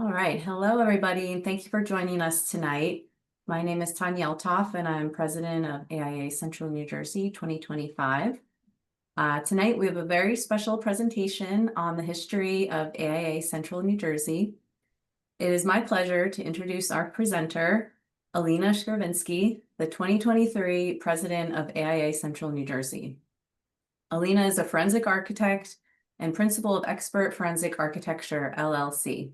All right. Hello, everybody, and thank you for joining us tonight. My name is Tanya Eltoff, and I'm president of AIA Central New Jersey 2025. Tonight, we have a very special presentation on the history of AIA Central New Jersey. It is my pleasure to introduce our presenter, Elina Shchervinsky, the 2023 president of AIA Central New Jersey. Elina is a forensic architect and principal of Expert Forensic Architecture, LLC.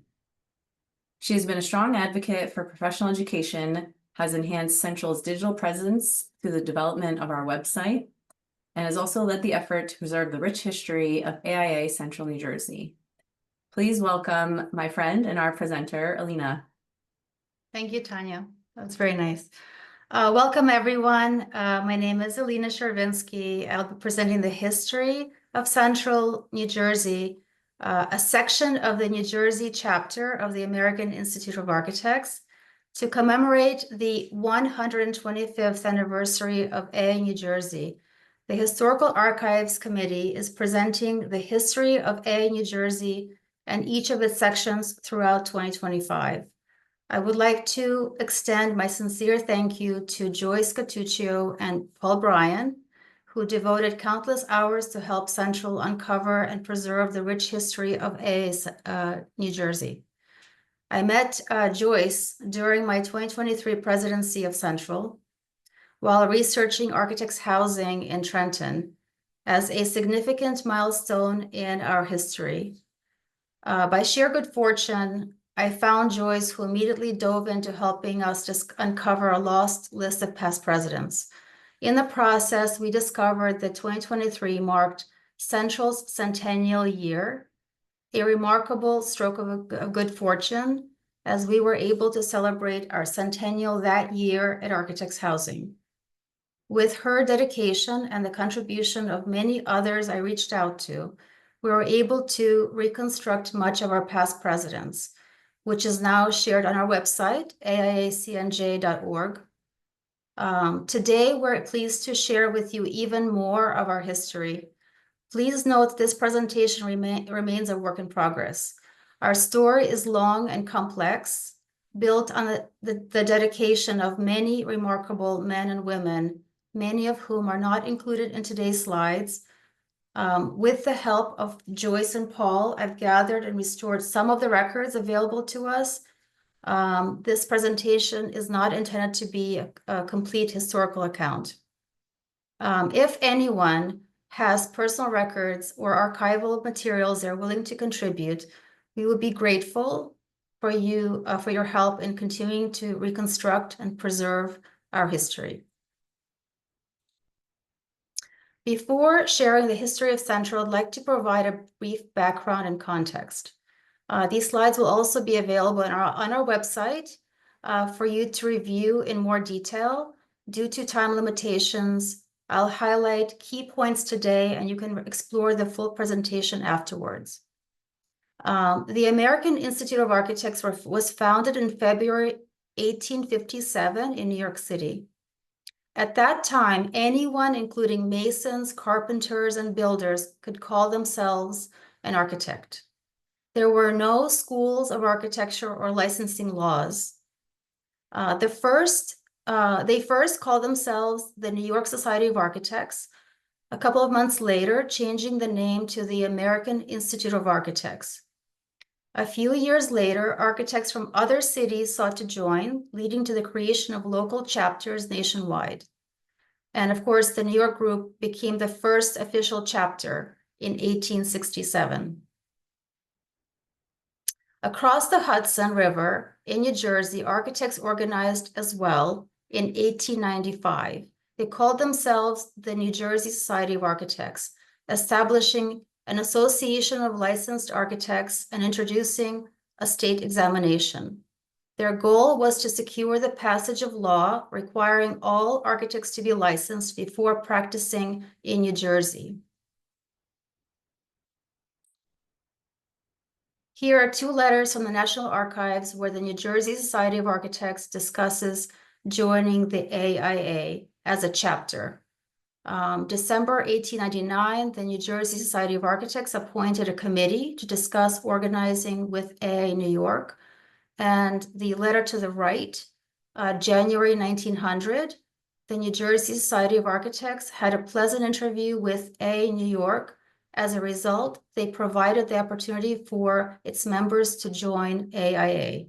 She has been a strong advocate for professional education, has enhanced Central's digital presence through the development of our website, and has also led the effort to preserve the rich history of AIA Central New Jersey. Please welcome my friend and our presenter, Elina. Thank you, Tanya. That's very nice. Welcome, everyone. My name is Elina Shchervinsky. I'll be presenting the history of Central New Jersey, a section of the New Jersey chapter of the American Institute of Architects to commemorate the 125th anniversary of AIA New Jersey. The Historical Archives Committee is presenting the history of AIA New Jersey and each of its sections throughout 2025. I would like to extend my sincere thank you to Joyce Catuccio and Paul Bryan, who devoted countless hours to help Central uncover and preserve the rich history of AIA New Jersey. I met Joyce during my 2023 presidency of Central while researching architects' housing in Trenton as a significant milestone in our history. By sheer good fortune, I found Joyce, who immediately dove into helping us just uncover a lost list of past presidents. In the process, we discovered that 2023 marked Central's centennial year, a remarkable stroke of good fortune, as we were able to celebrate our centennial that year at Architects Housing. With her dedication and the contribution of many others I reached out to, we were able to reconstruct much of our past presidents, which is now shared on our website, aiacnj.org. Today, we're pleased to share with you even more of our history. Please note this presentation remains a work in progress. Our story is long and complex, built on the dedication of many remarkable men and women, many of whom are not included in today's slides. With the help of Joyce and Paul, I've gathered and restored some of the records available to us. This presentation is not intended to be a complete historical account. If anyone has personal records or archival materials they're willing to contribute, we would be grateful for your help in continuing to reconstruct and preserve our history. Before sharing the history of Central, I'd like to provide a brief background and context. These slides will also be available on our website for you to review in more detail. Due to time limitations, I'll highlight key points today, and you can explore the full presentation afterwards. The American Institute of Architects was founded in February 1857 in New York City. At that time, anyone, including masons, carpenters, and builders, could call themselves an architect. There were no schools of architecture or licensing laws. They first called themselves the New York Society of Architects, a couple of months later, changing the name to the American Institute of Architects. A few years later, architects from other cities sought to join, leading to the creation of local chapters nationwide. And of course, the New York group became the first official chapter in 1867. Across the Hudson River in New Jersey, architects organized as well in 1895. They called themselves the New Jersey Society of Architects, establishing an association of licensed architects and introducing a state examination. Their goal was to secure the passage of law requiring all architects to be licensed before practicing in New Jersey. Here are two letters from the National Archives where the New Jersey Society of Architects discusses joining the AIA as a chapter. December 1899, the New Jersey Society of Architects appointed a committee to discuss organizing with AIA New York. and the letter to the right, January 1900, the New Jersey Society of Architects had a pleasant interview with AIA New York. As a result, they provided the opportunity for its members to join AIA.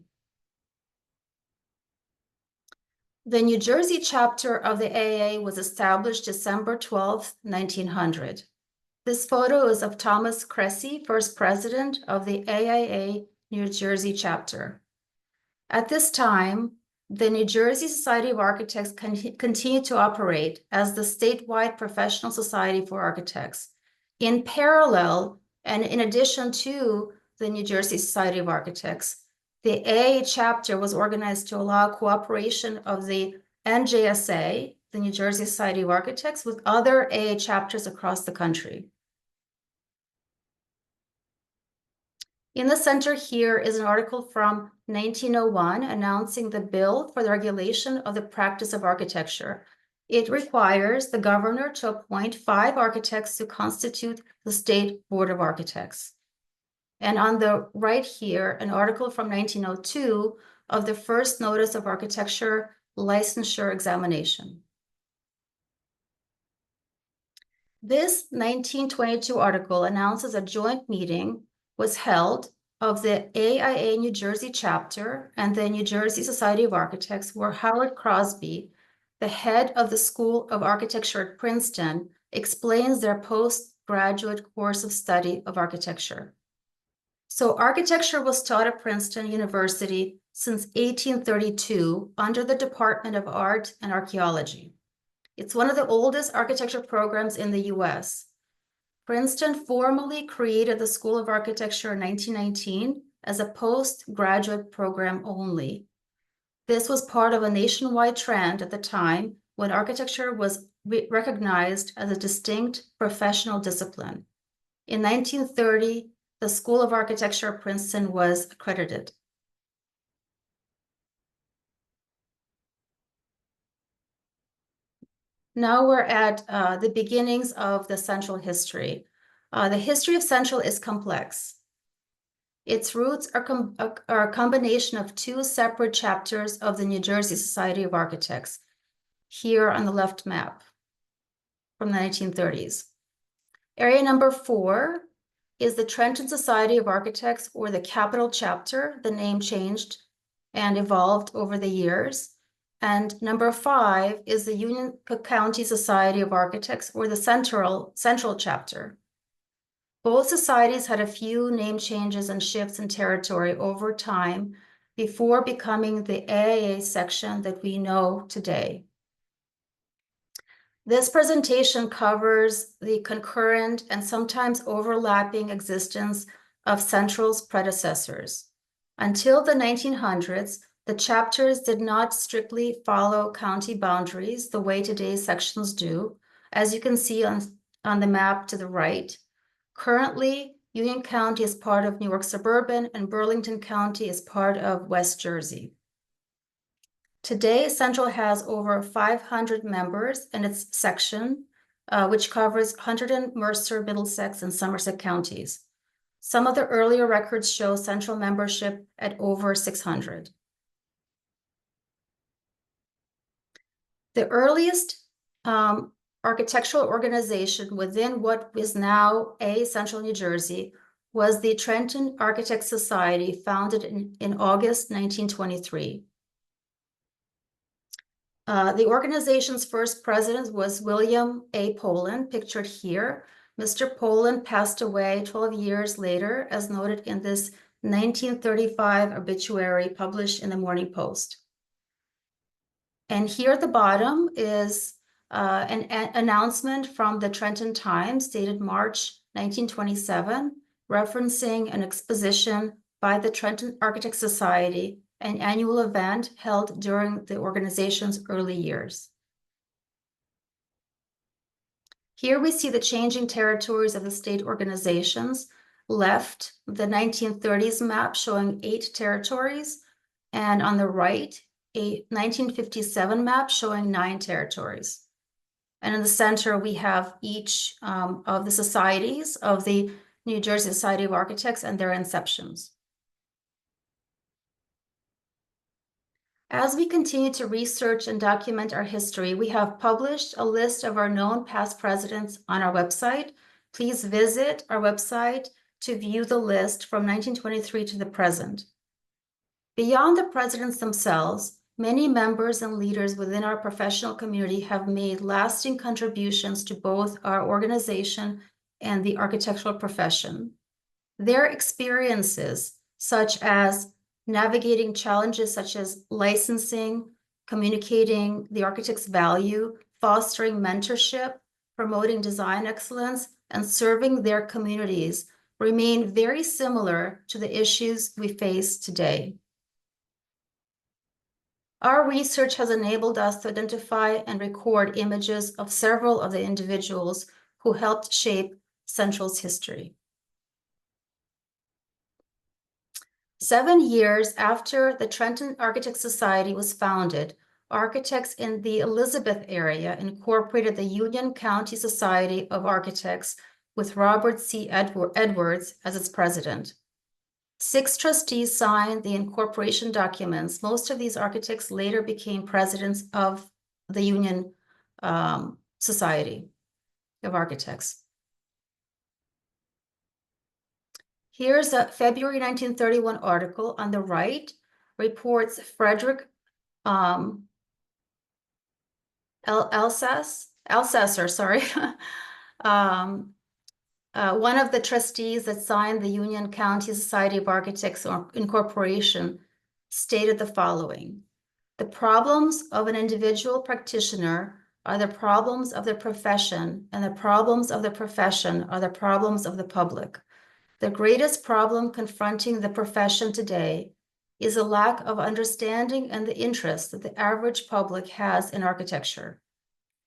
The New Jersey chapter of the AIA was established December 12, 1900. This photo is of Thomas Cressy, first president of the AIA New Jersey chapter. At this time, the New Jersey Society of Architects continued to operate as the statewide professional society for architects. In parallel, and in addition to the New Jersey Society of Architects, the AIA chapter was organized to allow cooperation of the NJSA, the New Jersey Society of Architects, with other AIA chapters across the country. In the center here is an article from 1901 announcing the bill for the regulation of the practice of architecture. It requires the governor to appoint 5 architects to constitute the State Board of Architects. And on the right here, an article from 1902 of the first notice of architecture licensure examination. This 1922 article announces a joint meeting was held of the AIA New Jersey chapter and the New Jersey Society of Architects, where Howard Crosby, the head of the School of Architecture at Princeton, explains their postgraduate course of study of architecture. So architecture was taught at Princeton University since 1832 under the Department of Art and Archaeology. It's one of the oldest architecture programs in the US. Princeton formally created the School of Architecture in 1919 as a postgraduate program only. This was part of a nationwide trend at the time when architecture was recognized as a distinct professional discipline. In 1930, the School of Architecture at Princeton was accredited. Now we're at the beginnings of the Central history. The history of Central is complex. Its roots are a combination of 2 separate chapters of the New Jersey Society of Architects, here on the left map from the 1930s. Area number 4 is the Trenton Society of Architects, or the Capital Chapter. The name changed and evolved over the years. And number 5 is the Union County Society of Architects, or the Central Chapter. Both societies had a few name changes and shifts in territory over time before becoming the AIA section that we know today. This presentation covers the concurrent and sometimes overlapping existence of Central's predecessors. Until the 1900s, the chapters did not strictly follow county boundaries the way today's sections do, as you can see on the map to the right. Currently, Union County is part of New York Suburban and Burlington County is part of West Jersey. Today, Central has over 500 members in its section, which covers Hunterdon, Mercer, Middlesex, and Somerset counties. Some of the earlier records show Central membership at over 600. The earliest architectural organization within what is now AIA Central New Jersey was the Trenton Architects Society, founded in August 1923. The organization's first president was William A. Poland, pictured here. Mr. Poland passed away 12 years later, as noted in this 1935 obituary published in the Morning Post. And here at the bottom is an announcement from the Trenton Times dated March 1927, referencing an exposition by the Trenton Architects Society, an annual event held during the organization's early years. Here we see the changing territories of the state organizations. Left, the 1930s map showing 8 territories, and on the right, a 1957 map showing 9 territories. And in the center, we have each of the societies of the New Jersey Society of Architects and their inceptions. As we continue to research and document our history, we have published a list of our known past presidents on our website. Please visit our website to view the list from 1923 to the present. Beyond the presidents themselves, many members and leaders within our professional community have made lasting contributions to both our organization and the architectural profession. Their experiences, such as navigating challenges such as licensing, communicating the architect's value, fostering mentorship, promoting design excellence, and serving their communities, remain very similar to the issues we face today. Our research has enabled us to identify and record images of several of the individuals who helped shape Central's history. 7 years after the Trenton Architects Society was founded, architects in the Elizabeth area incorporated the Union County Society of Architects with Robert C. Edwards as its president. 6 trustees signed the incorporation documents. Most of these architects later became presidents of the Union Society of Architects. Here's a February 1931 article on the right, reports Frederick Alsasser, sorry, one of the trustees that signed the Union County Society of Architects Incorporation, stated the following: "The problems of an individual practitioner are the problems of the profession, and the problems of the profession are the problems of the public. The greatest problem confronting the profession today is a lack of understanding and the interest that the average public has in architecture.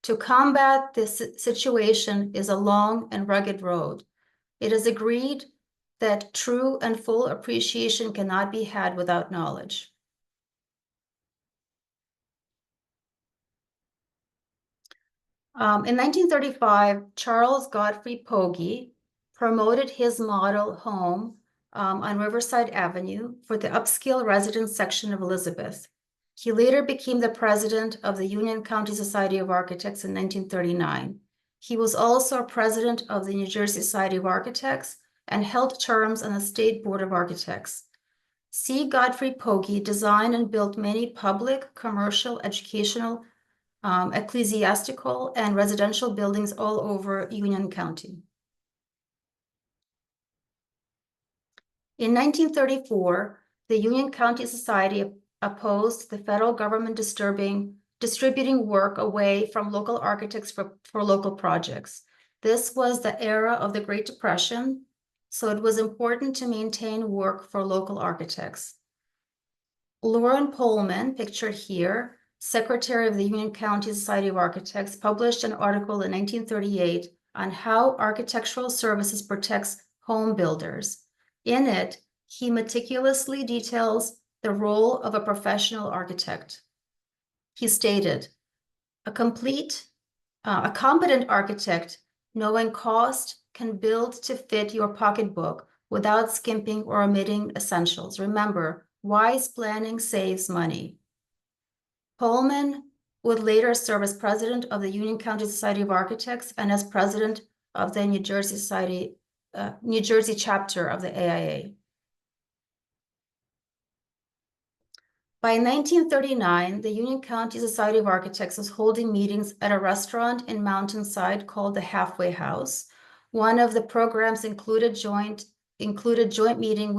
To combat this situation is a long and rugged road. It is agreed that true and full appreciation cannot be had without knowledge." In 1935, Charles Godfrey Pogge promoted his model home on Riverside Avenue for the upscale residence section of Elizabeth. He later became the president of the Union County Society of Architects in 1939. He was also president of the New Jersey Society of Architects and held terms on the State Board of Architects. C. Godfrey Pogge designed and built many public, commercial, educational, ecclesiastical, and residential buildings all over Union County. In 1934, the Union County Society opposed the federal government distributing work away from local architects for local projects. This was the era of the Great Depression, so it was important to maintain work for local architects. Lauren Pullman, pictured here, secretary of the Union County Society of Architects, published an article in 1938 on how architectural services protects home builders. In it, he meticulously details the role of a professional architect. He stated, a competent architect, knowing cost, can build to fit your pocketbook without skimping or omitting essentials. Remember, wise planning saves money. Pullman would later serve as president of the Union County Society of Architects and as president of the New Jersey chapter of the AIA. By 1939, the Union County Society of Architects was holding meetings at a restaurant in Mountainside called the Halfway House. One of the programs included joint meeting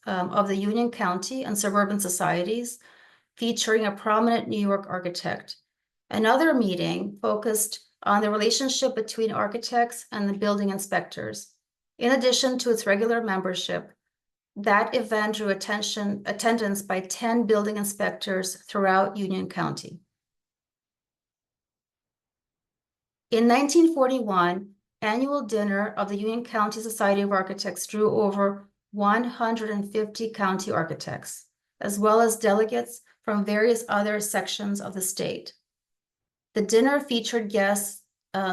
of the Union County and suburban societies, featuring a prominent New York architect. Another meeting focused on the relationship between architects and the building inspectors. In addition to its regular membership, that event drew attendance by 10 building inspectors throughout Union County. In 1941, annual dinner of the Union County Society of Architects drew over 150 county architects, as well as delegates from various other sections of the state. The dinner featured guest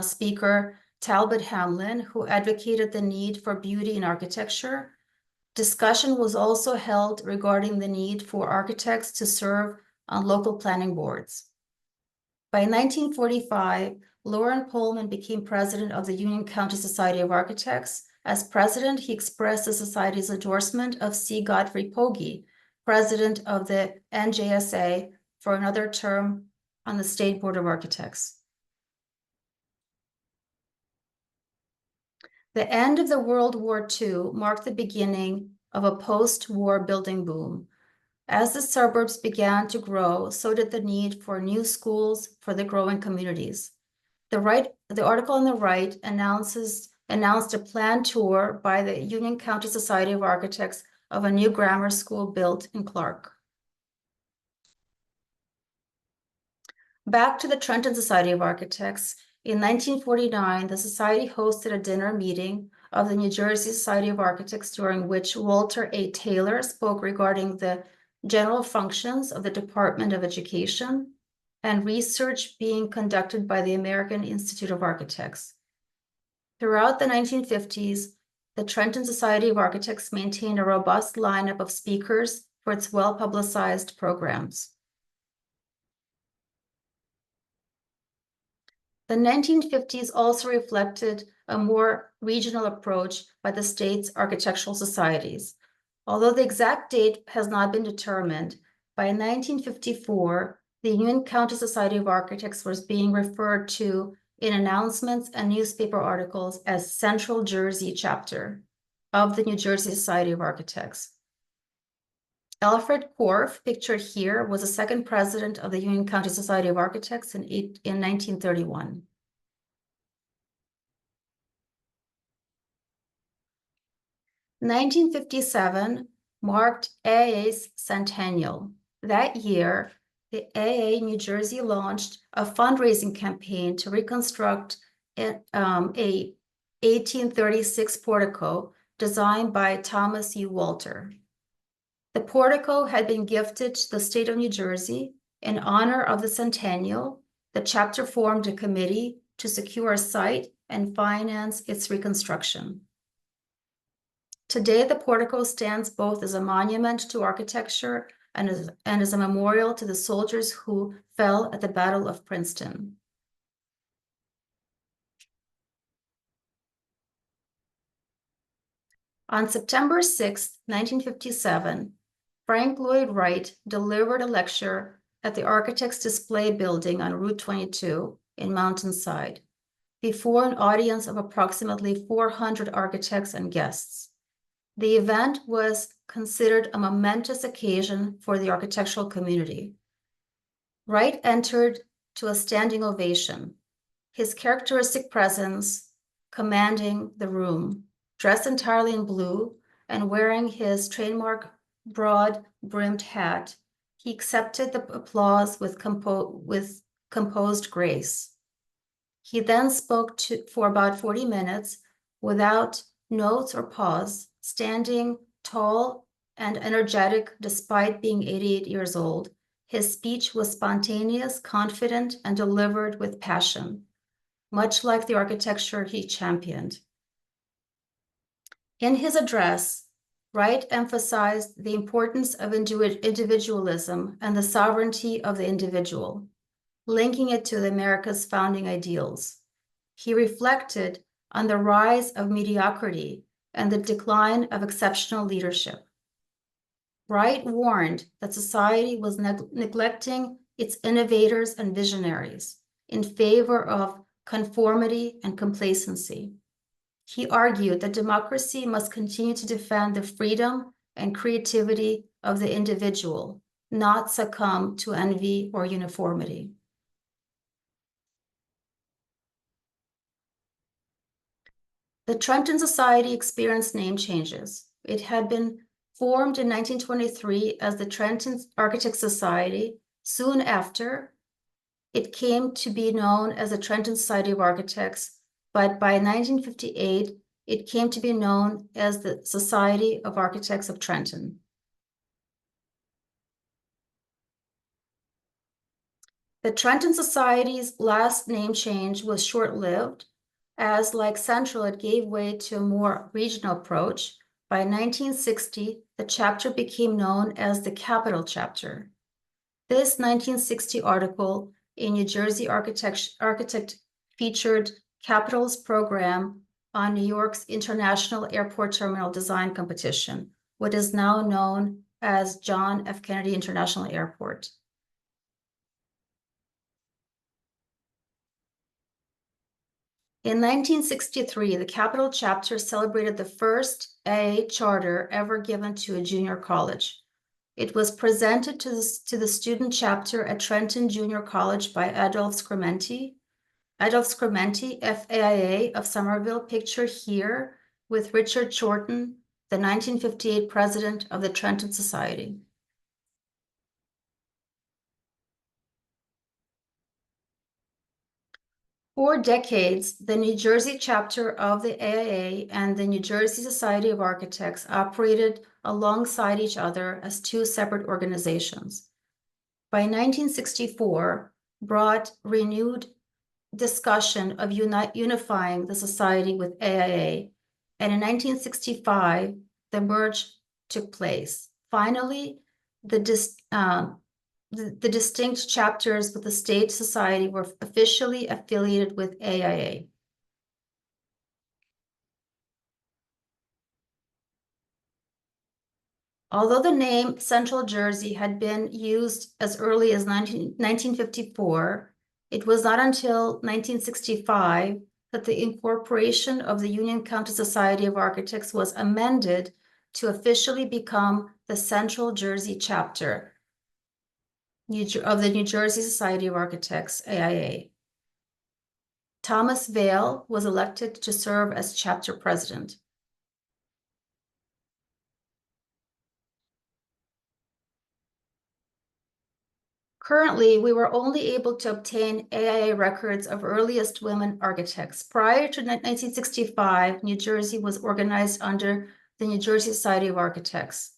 speaker Talbot Hamlin, who advocated the need for beauty in architecture. Discussion was also held regarding the need for architects to serve on local planning boards. By 1945, Loren Pullman became president of the Union County Society of Architects. As president, he expressed the society's endorsement of C. Godfrey Pogge, president of the NJSA, for another term on the State Board of Architects. The end of the World War II marked the beginning of a post-war building boom. As the suburbs began to grow, so did the need for new schools for the growing communities. The article on the right announced a planned tour by the Union County Society of Architects of a new grammar school built in Clark. Back to the Trenton Society of Architects. In 1949, the society hosted a dinner meeting of the New Jersey Society of Architects, during which Walter A. Taylor spoke regarding the general functions of the Department of Education and research being conducted by the American Institute of Architects. Throughout the 1950s, the Trenton Society of Architects maintained a robust lineup of speakers for its well-publicized programs. The 1950s also reflected a more regional approach by the state's architectural societies. Although the exact date has not been determined, by 1954, the Union County Society of Architects was being referred to in announcements and newspaper articles as Central Jersey Chapter of the New Jersey Society of Architects. Alfred Korff, pictured here, was the second president of the Union County Society of Architects in 1931. In 1957 marked AIA's centennial. That year, the AIA New Jersey launched a fundraising campaign to reconstruct a 1836 portico designed by Thomas U. Walter. The portico had been gifted to the state of New Jersey. In honor of the centennial, the chapter formed a committee to secure a site and finance its reconstruction. Today, the portico stands both as a monument to architecture and as a memorial to the soldiers who fell at the Battle of Princeton. On September 6, 1957, Frank Lloyd Wright delivered a lecture at the Architects Display Building on Route 22 in Mountainside, before an audience of approximately 400 architects and guests. The event was considered a momentous occasion for the architectural community. Wright entered to a standing ovation, his characteristic presence commanding the room, dressed entirely in blue and wearing his trademark broad-brimmed hat. He accepted the applause with composed grace. He then spoke for about 40 minutes without notes or pause, standing tall and energetic despite being 88 years old. His speech was spontaneous, confident, and delivered with passion, much like the architecture he championed. In his address, Wright emphasized the importance of individualism and the sovereignty of the individual, linking it to America's founding ideals. He reflected on the rise of mediocrity and the decline of exceptional leadership. Wright warned that society was neglecting its innovators and visionaries in favor of conformity and complacency. He argued that democracy must continue to defend the freedom and creativity of the individual, not succumb to envy or uniformity. The Trenton Society experienced name changes. It had been formed in 1923 as the Trenton Architects Society. Soon after, it came to be known as the Trenton Society of Architects, but by 1958, it came to be known as the Society of Architects of Trenton. The Trenton Society's last name change was short-lived, as like Central, it gave way to a more regional approach. By 1960, the chapter became known as the Capital Chapter. This 1960 article in New Jersey Architect featured Capital's program on New York's International Airport Terminal Design Competition, what is now known as John F. Kennedy International Airport. In 1963, the Capital chapter celebrated the first AIA charter ever given to a junior college. It was presented to the student chapter at Trenton Junior College by Adolph Scrimenti. Adolph Scrimenti, FAIA of Somerville, pictured here with Richard Chorton, the 1958 president of the Trenton Society. For decades, the New Jersey chapter of the AIA and the New Jersey Society of Architects operated alongside each other as two separate organizations. By 1964, brought renewed discussion of unifying the society with AIA, and in 1965, the merge took place. Finally, the distinct chapters with the state society were officially affiliated with AIA. Although the name Central Jersey had been used as early as 1954, it was not until 1965 that the incorporation of the Union County Society of Architects was amended to officially become the Central Jersey chapter of the New Jersey Society of Architects, AIA. Thomas Vail was elected to serve as chapter president. Currently, we were only able to obtain AIA records of earliest women architects. Prior to 1965, New Jersey was organized under the New Jersey Society of Architects.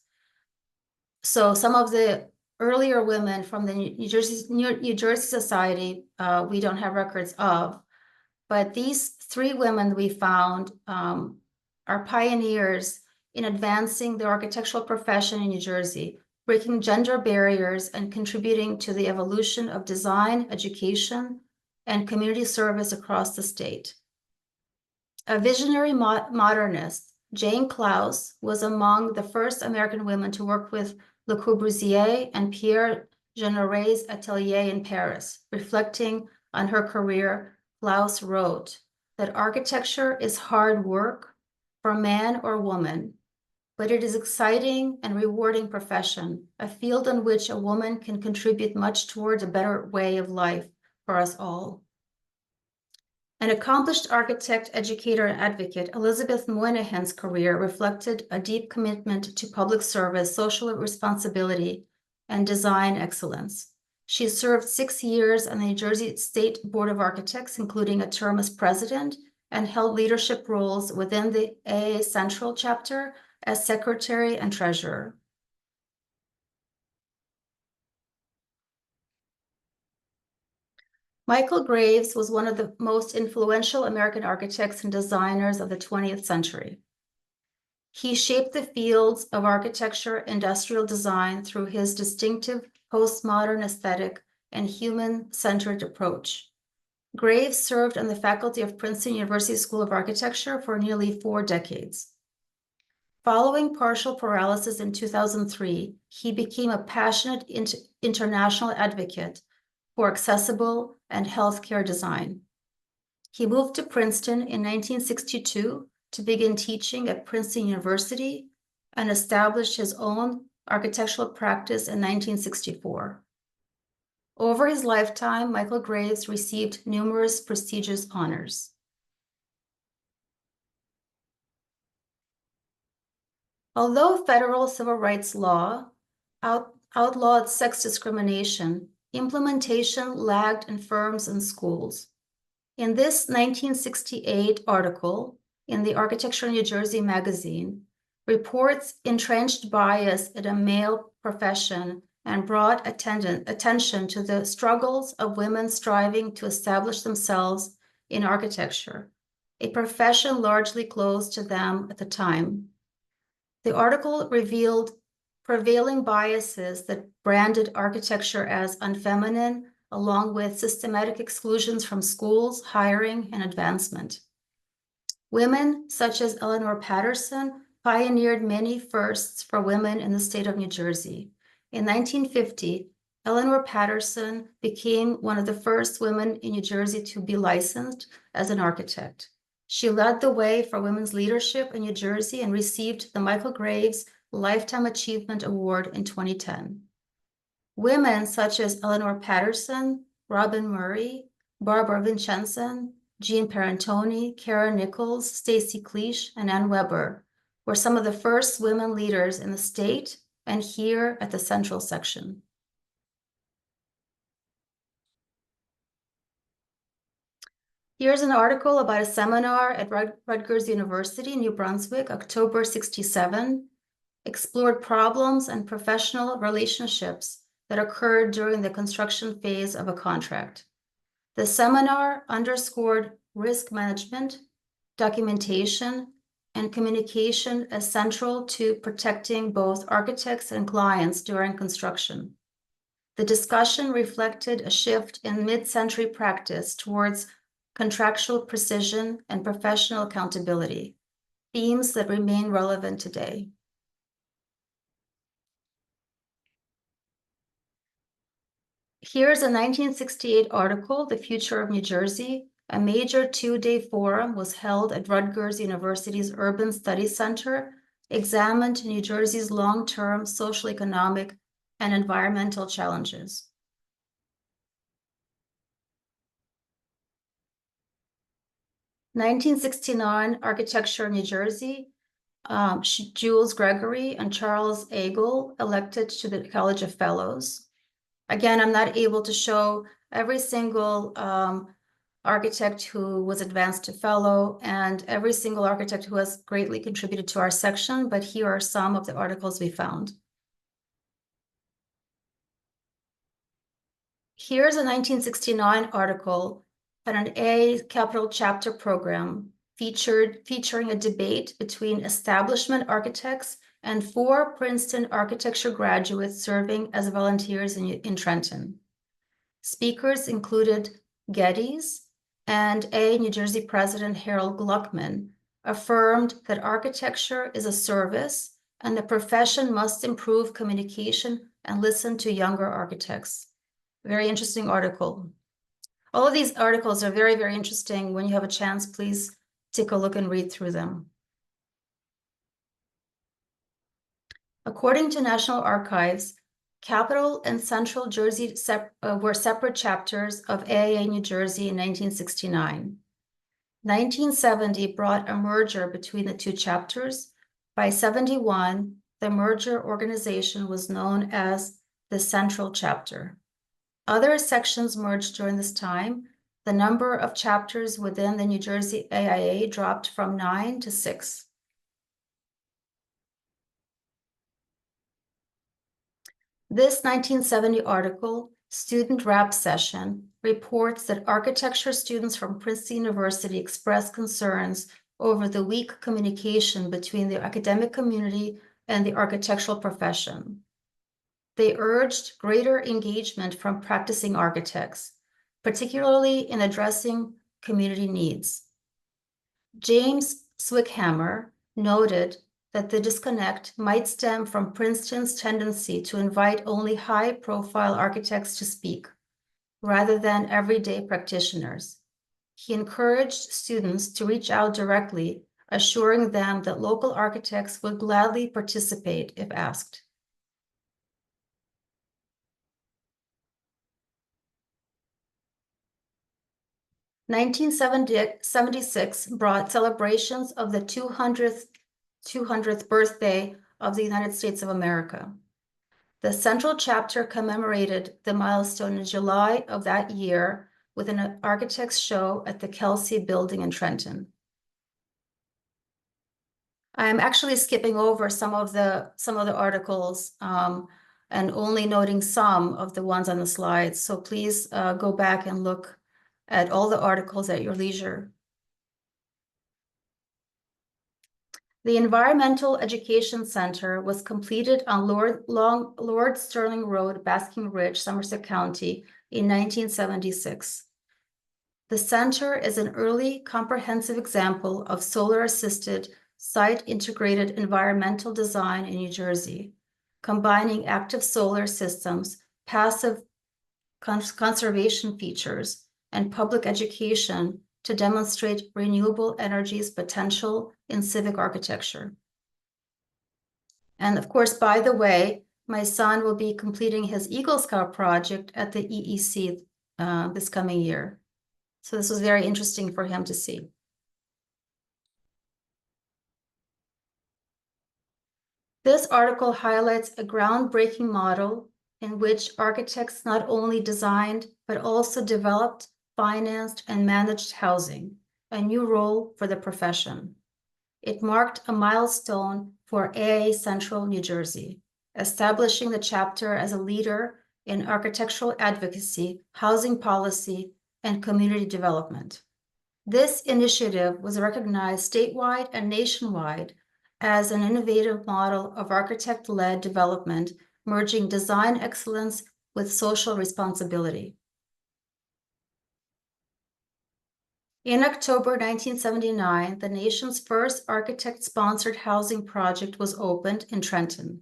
So some of the earlier women from the New Jersey Society, we don't have records of, but these three women we found are pioneers in advancing the architectural profession in New Jersey, breaking gender barriers and contributing to the evolution of design, education, and community service across the state. A visionary modernist, Jane Claus was among the first American women to work with Le Corbusier and Pierre Jeannoret's atelier in Paris. Reflecting on her career, Claus wrote that architecture is hard work for man or woman, but it is an exciting and rewarding profession, a field in which a woman can contribute much towards a better way of life for us all. An accomplished architect, educator, and advocate, Elizabeth Moynihan's career reflected a deep commitment to public service, social responsibility, and design excellence. She served 6 years on the New Jersey State Board of Architects, including a term as president, and held leadership roles within the AIA Central chapter as secretary and treasurer. Michael Graves was one of the most influential American architects and designers of the 20th century. He shaped the fields of architecture, industrial design through his distinctive postmodern aesthetic and human-centered approach. Graves served on the faculty of Princeton University School of Architecture for nearly 4 decades. Following partial paralysis in 2003, he became a passionate international advocate for accessible and healthcare design. He moved to Princeton in 1962 to begin teaching at Princeton University and established his own architectural practice in 1964. Over his lifetime, Michael Graves received numerous prestigious honors. Although federal civil rights law outlawed sex discrimination, implementation lagged in firms and schools. In this 1968 article in the Architecture New Jersey magazine, reports entrenched bias in a male profession and brought attention to the struggles of women striving to establish themselves in architecture, a profession largely closed to them at the time. The article revealed prevailing biases that branded architecture as unfeminine, along with systematic exclusions from schools, hiring, and advancement. Women such as Eleanor Patterson pioneered many firsts for women in the state of New Jersey. In 1950, Eleanor Patterson became one of the first women in New Jersey to be licensed as an architect. She led the way for women's leadership in New Jersey and received the Michael Graves Lifetime Achievement Award in 2010. Women such as Eleanor Patterson, Robin Murray, Barbara Vincenzen, Jean Parentoni, Kara Nichols, Stacy Cleash, and Ann Weber were some of the first women leaders in the state and here at the Central section. Here's an article about a seminar at Rutgers University, New Brunswick, October 1967, explored problems and professional relationships that occurred during the construction phase of a contract. The seminar underscored risk management, documentation, and communication as central to protecting both architects and clients during construction. The discussion reflected a shift in mid-century practice towards contractual precision and professional accountability, themes that remain relevant today. Here's a 1968 article, The Future of New Jersey. A major two-day forum was held at Rutgers University's Urban Studies Center, examined New Jersey's long-term social, economic, and environmental challenges. (1969) Architecture in New Jersey. Jules Gregory and Charles Agel elected to the College of Fellows. Again, I'm not able to show every single architect who was advanced to fellow and every single architect who has greatly contributed to our section, but here are some of the articles we found. Here's a 1969 article at an AIA Capital Chapter program featuring a debate between establishment architects and 4 Princeton architecture graduates serving as volunteers in Trenton. Speakers included Geddes, and AIA New Jersey President Harold Gluckman affirmed that architecture is a service and the profession must improve communication and listen to younger architects. Very interesting article. All of these articles are very, very interesting. When you have a chance, please take a look and read through them. According to National Archives, Capital and Central Jersey were separate chapters of AIA New Jersey in 1969. 1970 brought a merger between the two chapters. By 71, the merger organization was known as the Central Chapter. Other sections merged during this time. The number of chapters within the New Jersey AIA dropped from 9 to 6. This 1970 article, Student Rap Session, reports that architecture students from Princeton University expressed concerns over the weak communication between the academic community and the architectural profession. They urged greater engagement from practicing architects, particularly in addressing community needs. James Swickhammer noted that the disconnect might stem from Princeton's tendency to invite only high-profile architects to speak, rather than everyday practitioners. He encouraged students to reach out directly, assuring them that local architects would gladly participate if asked. In 1976 brought celebrations of the 200th birthday of the United States of America. The Central Chapter commemorated the milestone in July of that year with an architect's show at the Kelsey Building in Trenton. I'm actually skipping over some of the articles and only noting some of the ones on the slides. So please go back and look at all the articles at your leisure. The Environmental Education Center was completed on Lord Sterling Road, Basking Ridge, Somerset County in 1976. The center is an early comprehensive example of solar-assisted, site-integrated environmental design in New Jersey, combining active solar systems, passive conservation features, and public education to demonstrate renewable energy's potential in civic architecture. And of course, by the way, my son will be completing his Eagle Scout project at the EEC this coming year. So this was very interesting for him to see. This article highlights a groundbreaking model in which architects not only designed, but also developed, financed, and managed housing, a new role for the profession. It marked a milestone for AIA Central New Jersey, establishing the chapter as a leader in architectural advocacy, housing policy, and community development. This initiative was recognized statewide and nationwide as an innovative model of architect-led development, merging design excellence with social responsibility. In October 1979, the nation's first architect-sponsored housing project was opened in Trenton.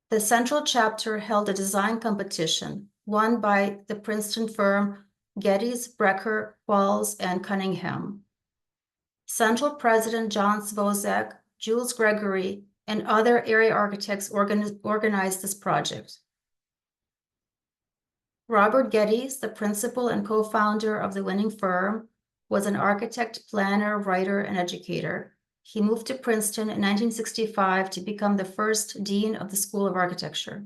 The Central chapter held a design competition won by the Princeton firm Geddes, Brecker, Walls, and Cunningham. Central President John Svozek, Jules Gregory, and other area architects organized this project. Robert Geddes, the principal and co-founder of the winning firm, was an architect, planner, writer, and educator. He moved to Princeton in 1965 to become the first dean of the School of Architecture.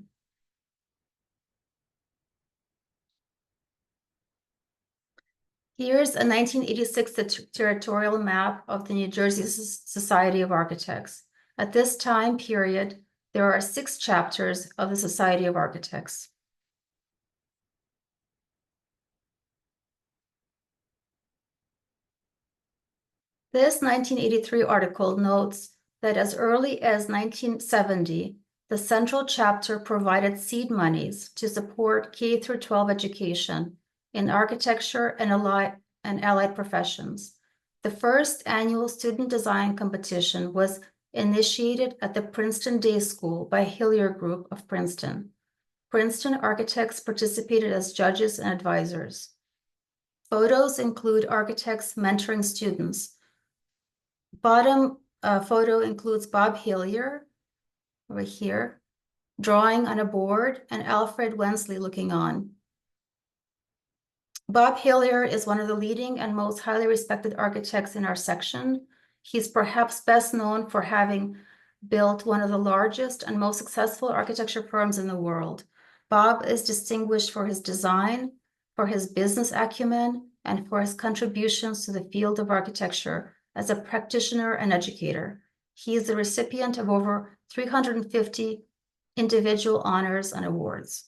Here's a 1986 territorial map of the New Jersey Society of Architects. At this time period, there are 6 chapters of the Society of Architects. This 1983 article notes that as early as 1970, the Central chapter provided seed monies to support K-12 education in architecture and allied professions. The first annual student design competition was initiated at the Princeton Day School by Hillier Group of Princeton. Princeton architects participated as judges and advisors. Photos include architects mentoring students. Bottom photo includes Bob Hillier, over here, drawing on a board, and Alfred Wensley looking on. Bob Hillier is one of the leading and most highly respected architects in our section. He's perhaps best known for having built one of the largest and most successful architecture firms in the world. Bob is distinguished for his design, for his business acumen, and for his contributions to the field of architecture as a practitioner and educator. He is the recipient of over 350 individual honors and awards.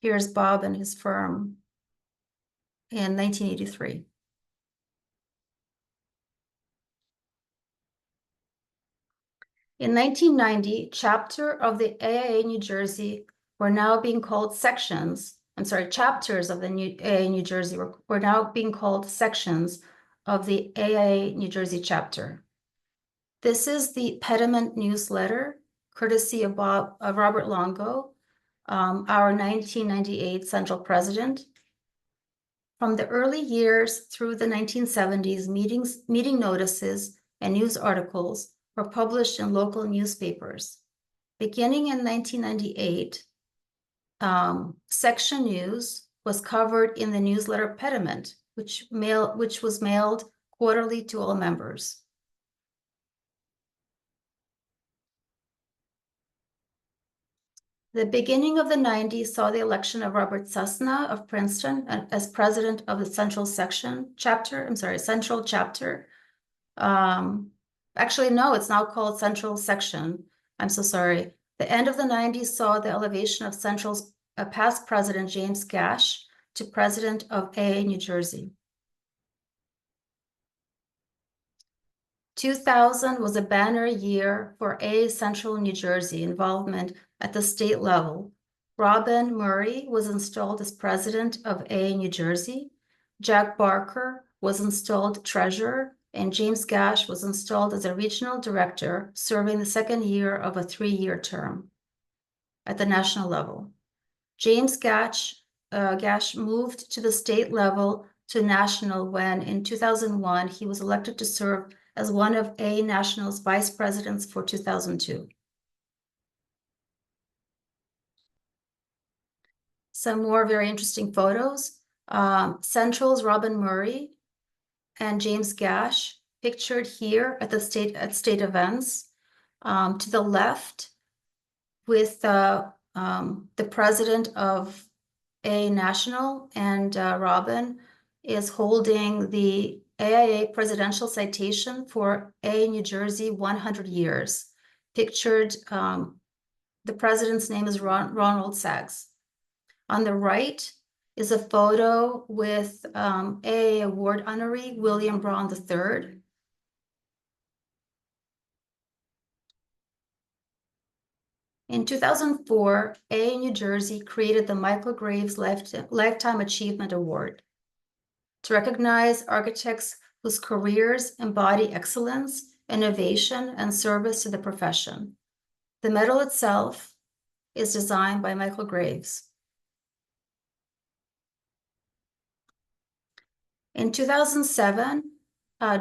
Here's Bob and his firm in 1983. In 1990, chapter of the AIA New Jersey were now being called sections. Chapters of the AIA New Jersey were now being called sections of the AIA New Jersey chapter. This is the Pediment newsletter, courtesy of Robert Longo, our 1998 Central President. From the early years through the 1970s, meeting notices and news articles were published in local newspapers. Beginning in 1998, section news was covered in the newsletter Pediment, which was mailed quarterly to all members. The beginning of the 90s saw the election of Robert Cessna of Princeton as president of the Central chapter. Actually, no, it's now called Central Section. I'm so sorry. The end of the 90s saw the elevation of Central's past president, James Gash, to president of AIA New Jersey. 2000 was a banner year for AIA Central New Jersey involvement at the state level. Robin Murray was installed as president of AIA New Jersey. Jack Barker was installed treasurer, and James Gash was installed as a regional director, serving the second year of a 3-year term at the national level. James Gash moved to the state level to national when, in 2001, he was elected to serve as one of AIA National's vice presidents for 2002. Some more very interesting photos. Central's Robin Murray and James Gash, pictured here at the state events. To the left, with the president of AIA National, and Robin is holding the AIA Presidential Citation for AIA New Jersey 100 years. Pictured, the president's name is Ronald Sachs. On the right is a photo with AIA Award honoree William Braun III. In 2004, AIA New Jersey created the Michael Graves Lifetime Achievement Award to recognize architects whose careers embody excellence, innovation, and service to the profession. The medal itself is designed by Michael Graves. In 2007,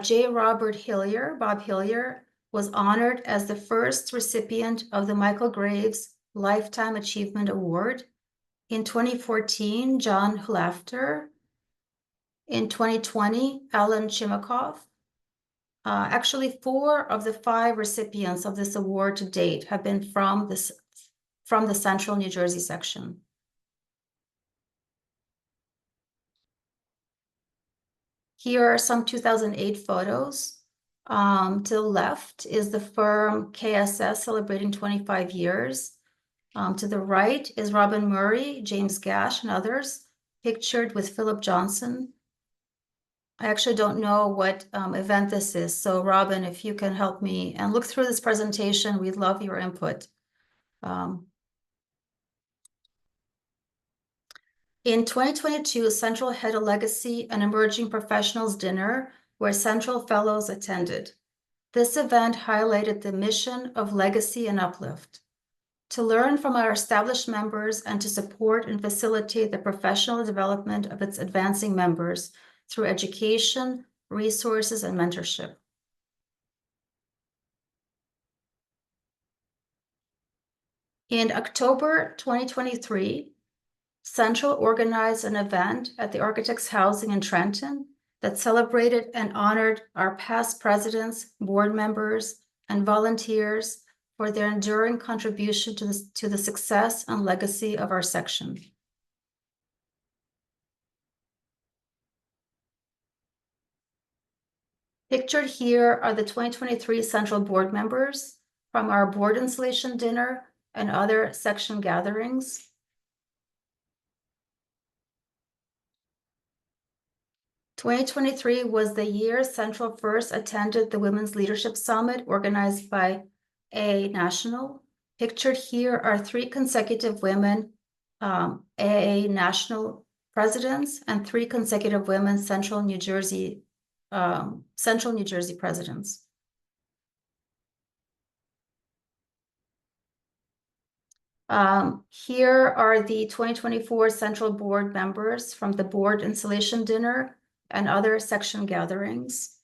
J. Robert Hillier, Bob Hillier, was honored as the first recipient of the Michael Graves Lifetime Achievement Award. In 2014, John Hlafter. In 2020, Alan Chimakov. Actually, 4 of the 5 recipients of this award to date have been from the Central New Jersey section. Here are some 2008 photos. To the left is the firm KSS celebrating 25 years. To the right is Robin Murray, James Gash, and others, pictured with Philip Johnson. I actually don't know what event this is, so Robin, if you can help me and look through this presentation, we'd love your input. In 2022, Central had a Legacy and Emerging Professionals dinner where Central Fellows attended. This event highlighted the mission of Legacy and Uplift: to learn from our established members and to support and facilitate the professional development of its advancing members through education, resources, and mentorship. In October 2023, Central organized an event at the Architects Housing in Trenton that celebrated and honored our past presidents, board members, and volunteers for their enduring contribution to the success and legacy of our section. Pictured here are the 2023 Central board members from our board installation dinner and other section gatherings. '23 was the year Central first attended the Women's Leadership Summit organized by AIA National. Pictured here are 3 consecutive women AIA National presidents and 3 consecutive women Central New Jersey presidents. Here are the 2024 Central Board members from the board installation dinner and other section gatherings.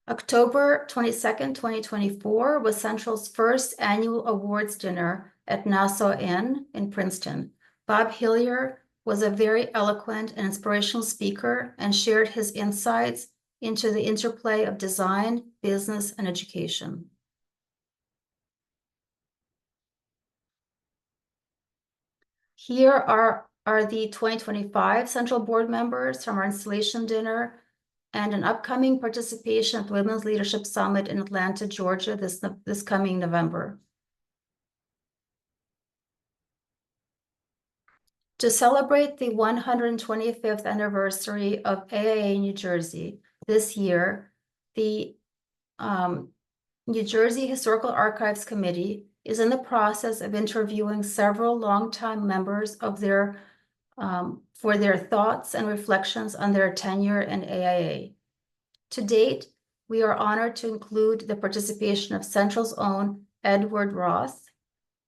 October 22nd, 2024 was Central's first annual awards dinner at Nassau Inn in Princeton. Bob Hillier was a very eloquent and inspirational speaker and shared his insights into the interplay of design, business, and education. Here are the 2025 Central Board members from our installation dinner and an upcoming participation at the Women's Leadership Summit in Atlanta, Georgia this coming November. To celebrate the 125th anniversary of AIA New Jersey this year, the New Jersey Historical Archives Committee is in the process of interviewing several longtime members of their for their thoughts and reflections on their tenure in AIA. To date, we are honored to include the participation of Central's own Edward Roth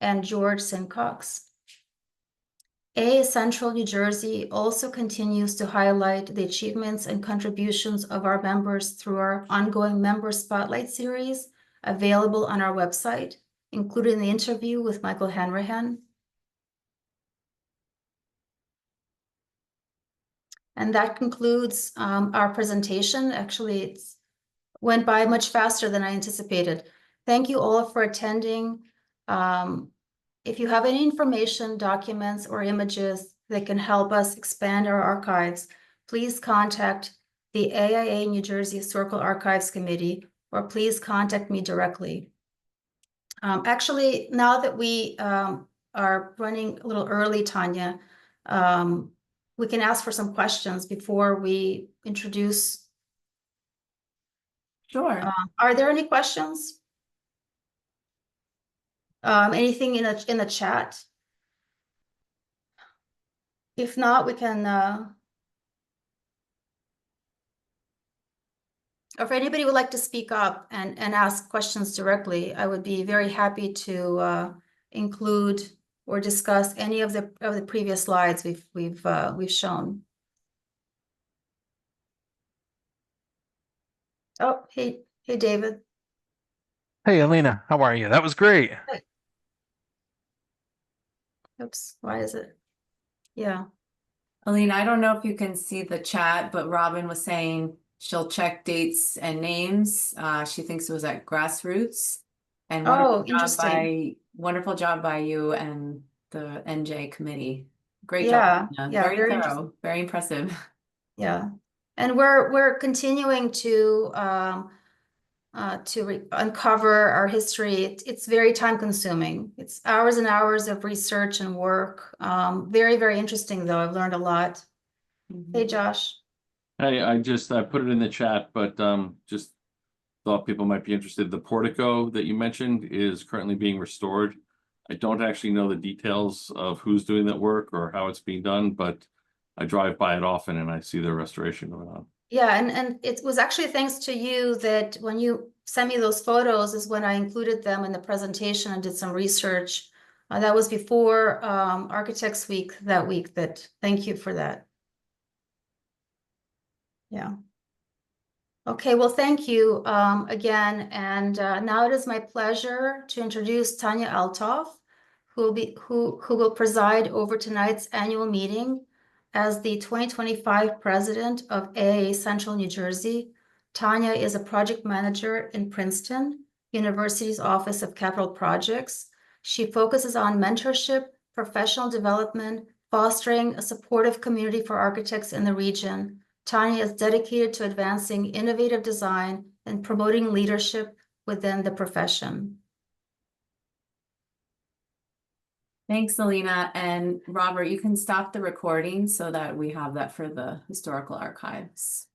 and George Sincox. AIA Central New Jersey also continues to highlight the achievements and contributions of our members through our ongoing Member Spotlight series available on our website, including the interview with Michael Hanrahan. And that concludes our presentation. Actually, it went by much faster than I anticipated. Thank you all for attending. If you have any information, documents, or images that can help us expand our archives, please contact the AIA New Jersey Historical Archives Committee, or please contact me directly. Actually, now that we are running a little early, Tanya, we can ask for some questions before we introduce. Sure. Are there any questions? Anything in the chat? If not, we can, or if anybody would like to speak up and ask questions directly, I would be very happy to include or discuss any of the previous slides we've shown. Oh, hey, David. Hey, Elina, how are you? That was great. Oops, why is it? Yeah. Elina, I don't know if you can see the chat, but Robin was saying she'll check dates and names. She thinks it was at Grassroots. And Oh, interesting. Wonderful job by you and the NJ committee. Great Yeah, job. Elina. yeah, Very very thorough, very impressive. Yeah, and we're continuing to uncover our history. It's very time consuming. It's hours and hours of research and work. Very, very interesting though. I've learned a lot. Hey, Josh. Hey, I put it in the chat, but just thought people might be interested. The portico that you mentioned is currently being restored. I don't actually know the details of who's doing that work or how it's being done, but I drive by it often and I see the restoration going on. Yeah, and it was actually thanks to you that when you sent me those photos is when I included them in the presentation and did some research. That was before Architects Week that week. Thank you for that. Yeah. Okay, well, thank you again. And now it is my pleasure to introduce Tanya Althoff, who will preside over tonight's annual meeting as the 2025 president of AIA Central New Jersey. Tanya is a project manager in Princeton University's Office of Capital Projects. She focuses on mentorship, professional development, fostering a supportive community for architects in the region. Tanya is dedicated to advancing innovative design and promoting leadership within the profession. Thanks, Elina. And Robert, you can stop the recording so that we have that for the historical archives.